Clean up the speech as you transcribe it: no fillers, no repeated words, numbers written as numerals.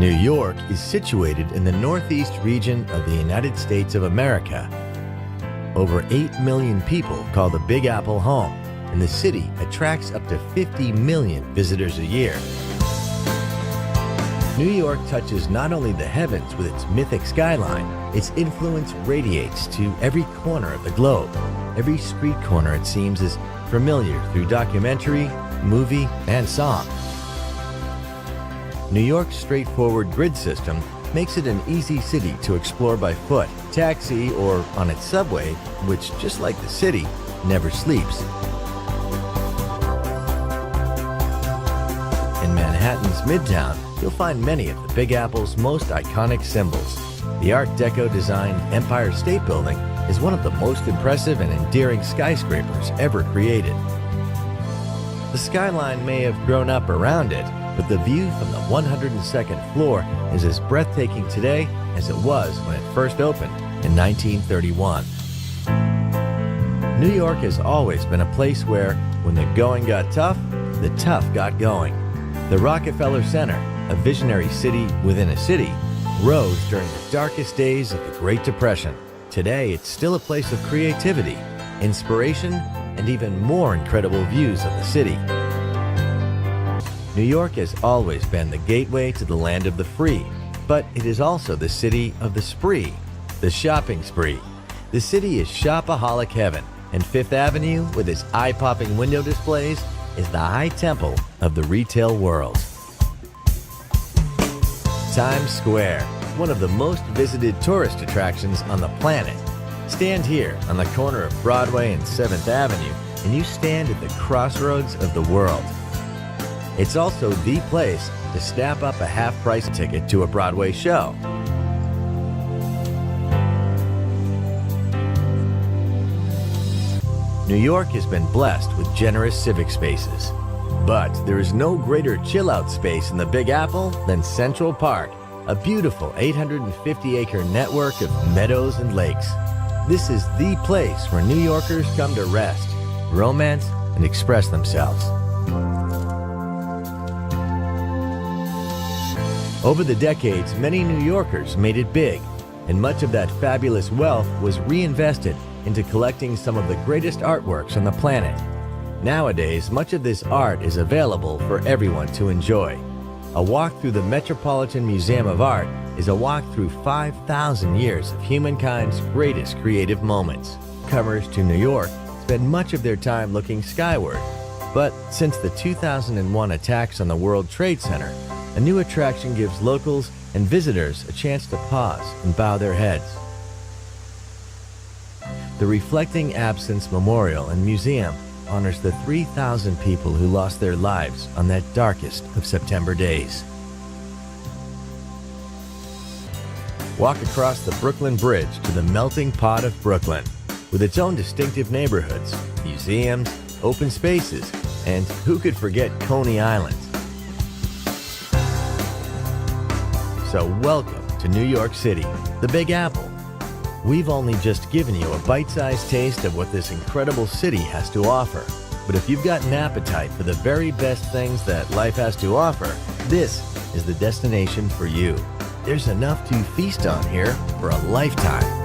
New York is situated in the northeast region of the United States of America. Over 8 million people call the Big Apple home, and the city attracts up to 50 million visitors a year. New York touches not only the heavens with its mythic skyline, its influence radiates to every corner of the globe. Every street corner, it seems, is familiar through documentary, movie, and song. New York's straightforward grid system makes it an easy city to explore by foot, taxi, or on its subway, which, just like the city, never sleeps. In Manhattan's Midtown, you'll find many of the Big Apple's most iconic symbols. The Art Deco-designed Empire State Building is one of the most impressive and endearing skyscrapers ever created. The skyline may have grown up around it, but the view from the 102nd floor is as breathtaking today as it was when it first opened in 1931. New York has always been a place where, when the going got tough, the tough got going. The Rockefeller Center, a visionary city within a city, rose during the darkest days of the Great Depression. Today, it's still a place of creativity, inspiration, and even more incredible views of the city. New York has always been the gateway to the land of the free, but it is also the city of the spree, the shopping spree. The city is shopaholic heaven, and Fifth Avenue, with its eye-popping window displays, is the high temple of the retail world. Times Square, one of the most visited tourist attractions on the planet. Stand here on the corner of Broadway and 7th Avenue, and you stand at the crossroads of the world. It's also the place to snap up a half-price ticket to a Broadway show. New York has been blessed with generous civic spaces. But there is no greater chill-out space in the Big Apple than Central Park, a beautiful 850-acre network of meadows and lakes. This is the place where New Yorkers come to rest, romance, and express themselves. Over the decades, many New Yorkers made it big, and much of that fabulous wealth was reinvested into collecting some of the greatest artworks on the planet. Nowadays, much of this art is available for everyone to enjoy. A walk through the Metropolitan Museum of Art is a walk through 5,000 years of humankind's greatest creative moments. Comers to New York spend much of their time looking skyward, but since the 2001 attacks on the World Trade Center, a new attraction gives locals and visitors a chance to pause and bow their heads. The Reflecting Absence Memorial and Museum honors the 3,000 people who lost their lives on that darkest of September days. Walk across the Brooklyn Bridge to the melting pot of Brooklyn, with its own distinctive neighborhoods, museums, open spaces, and who could forget Coney Island? So welcome to New York City, the Big Apple. We've only just given you a bite-sized taste of what this incredible city has to offer. But if you've got an appetite for the very best things that life has to offer, this is the destination for you. There's enough to feast on here for a lifetime.